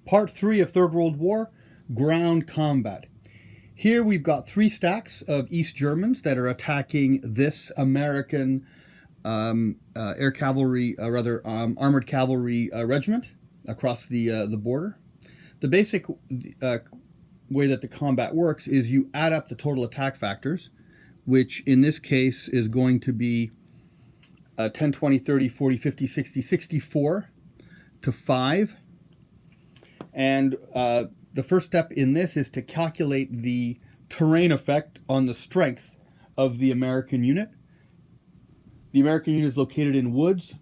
Part 3 of Third World War, ground combat. Here we've got 3 stacks of East Germans that are attacking this American air cavalry, armored cavalry regiment across the border. The basic way that the combat works is you add up the total attack factors, which in this case is going to be 10, 20, 30, 40, 50, 60, 64 to 5. And the first step in this is to calculate the terrain effect on the strength of the American unit. The American unit is located in woods.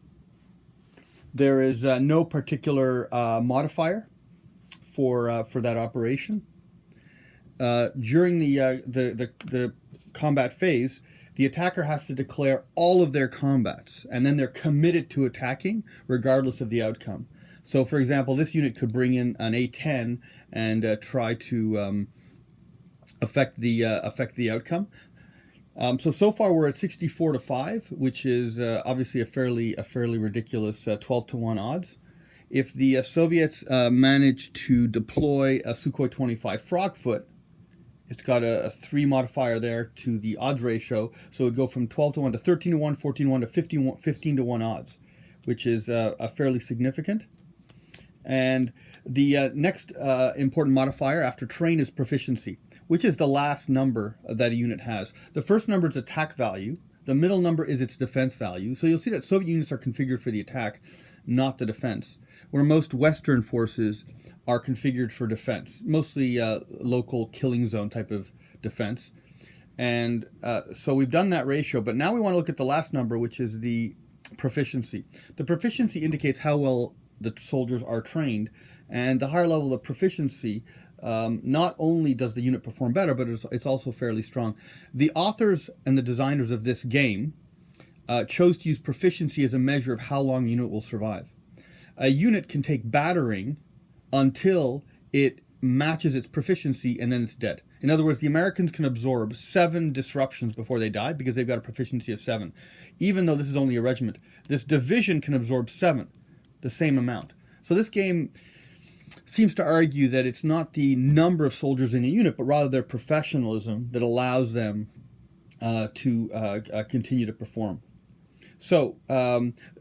There is no particular modifier for that operation. During the combat phase, the attacker has to declare all of their combats, and then they're committed to attacking regardless of the outcome. So, for example, this unit could bring in an A10 and try to affect the outcome. So far we're at 64 to 5, which is obviously a fairly ridiculous 12 to 1 odds. If the Soviets manage to deploy a Sukhoi 25 Frogfoot, it's got a 3 modifier there to the odds ratio, so it would go from 12 to 1 to 13 to 1, 14 to 1 to 15 to 1 odds, which is fairly significant. And the next important modifier after terrain is proficiency, which is the last number that a unit has. The first number is attack value. The middle number is its defense value. So you'll see that Soviet units are configured for the attack, not the defense, where most Western forces are configured for defense, mostly local killing zone type of defense. And so we've done that ratio, but now we want to look at the last number, which is the proficiency. The proficiency indicates how well the soldiers are trained, and the higher level of proficiency, not only does the unit perform better, but it's also fairly strong. The authors and the designers of this game chose to use proficiency as a measure of how long the unit will survive. A unit can take battering until it matches its proficiency, and then it's dead. In other words, the Americans can absorb 7 disruptions before they die because they've got a proficiency of 7. Even though this is only a regiment, this division can absorb 7, the same amount. So this game seems to argue that it's not the number of soldiers in a unit, but rather their professionalism that allows them to continue to perform. So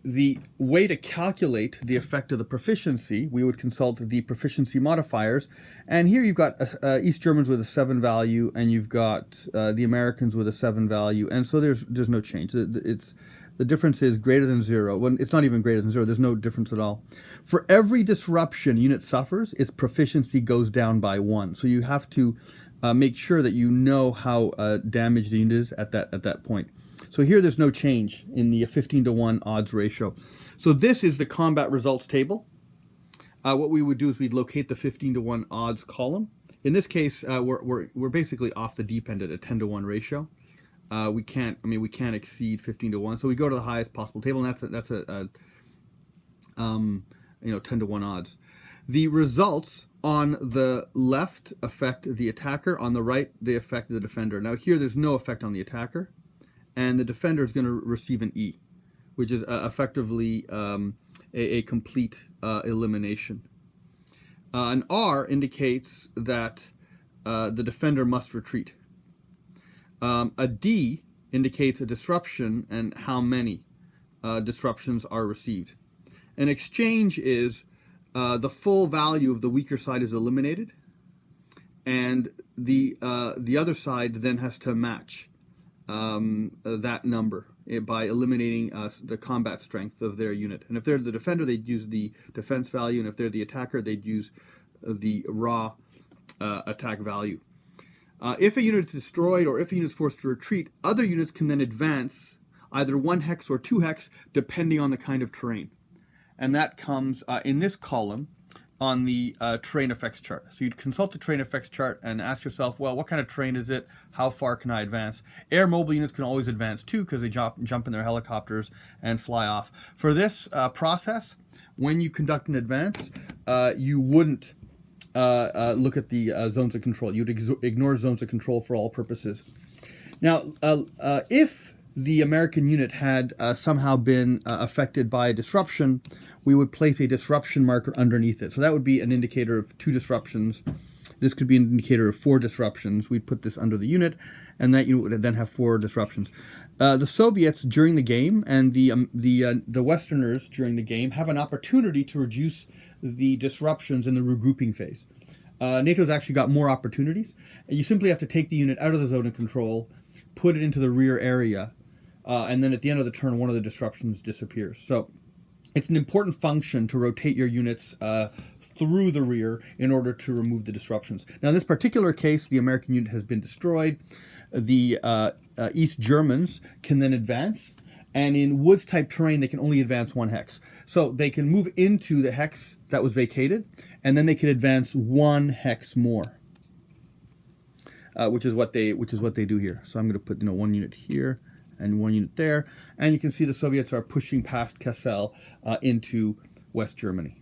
the way to calculate the effect of the proficiency, we would consult the proficiency modifiers. And here you've got East Germans with a 7 value, and you've got the Americans with a 7 value. And so there's no change. The difference is greater than 0. When it's not even greater than 0, there's no difference at all. For every disruption unit suffers, its proficiency goes down by 1. So you have to make sure that you know how damaged the unit is at that point. So here there's no change in the 15 to 1 odds ratio. So this is the combat results table. What we would do is we'd locate the 15 to 1 odds column. In this case, we're basically off the deep end at a 10 to 1 ratio. We can't exceed 15 to 1. So we go to the highest possible table, and that's a 10 to 1 odds. The results on the left affect the attacker. On the right, they affect the defender. Now here, there's no effect on the attacker, and the defender is going to receive an E, which is effectively a complete elimination. An R indicates that the defender must retreat. A D indicates a disruption and how many disruptions are received. An exchange is the full value of the weaker side is eliminated, and the other side then has to match that number by eliminating the combat strength of their unit. And if they're the defender, they'd use the defense value, and if they're the attacker, they'd use the raw attack value. If a unit is destroyed or if a unit is forced to retreat, other units can then advance either 1 hex or 2 hex, depending on the kind of terrain. And that comes in this column on the terrain effects chart. So you'd consult the terrain effects chart and ask yourself, well, what kind of terrain is it? How far can I advance? Air mobile units can always advance too, because they jump in their helicopters and fly off. For this process, when you conduct an advance, you wouldn't look at the zones of control. You'd ignore zones of control for all purposes. Now, if the American unit had somehow been affected by a disruption, we would place a disruption marker underneath it. So that would be an indicator of 2 disruptions. This could be an indicator of 4 disruptions. We'd put this under the unit, and that unit would then have 4 disruptions. The Soviets during the game and the Westerners during the game have an opportunity to reduce the disruptions in the regrouping phase. NATO's actually got more opportunities. You simply have to take the unit out of the zone of control, put it into the rear area, and then at the end of the turn, one of the disruptions disappears. So it's an important function to rotate your units through the rear in order to remove the disruptions. Now, in this particular case, the American unit has been destroyed. The East Germans can then advance, and in woods-type terrain, they can only advance 1 hex. So they can move into the hex that was vacated, and then they can advance 1 hex more, which is what they do here. So I'm going to put 1 unit here and 1 unit there, and you can see the Soviets are pushing past Kassel into West Germany.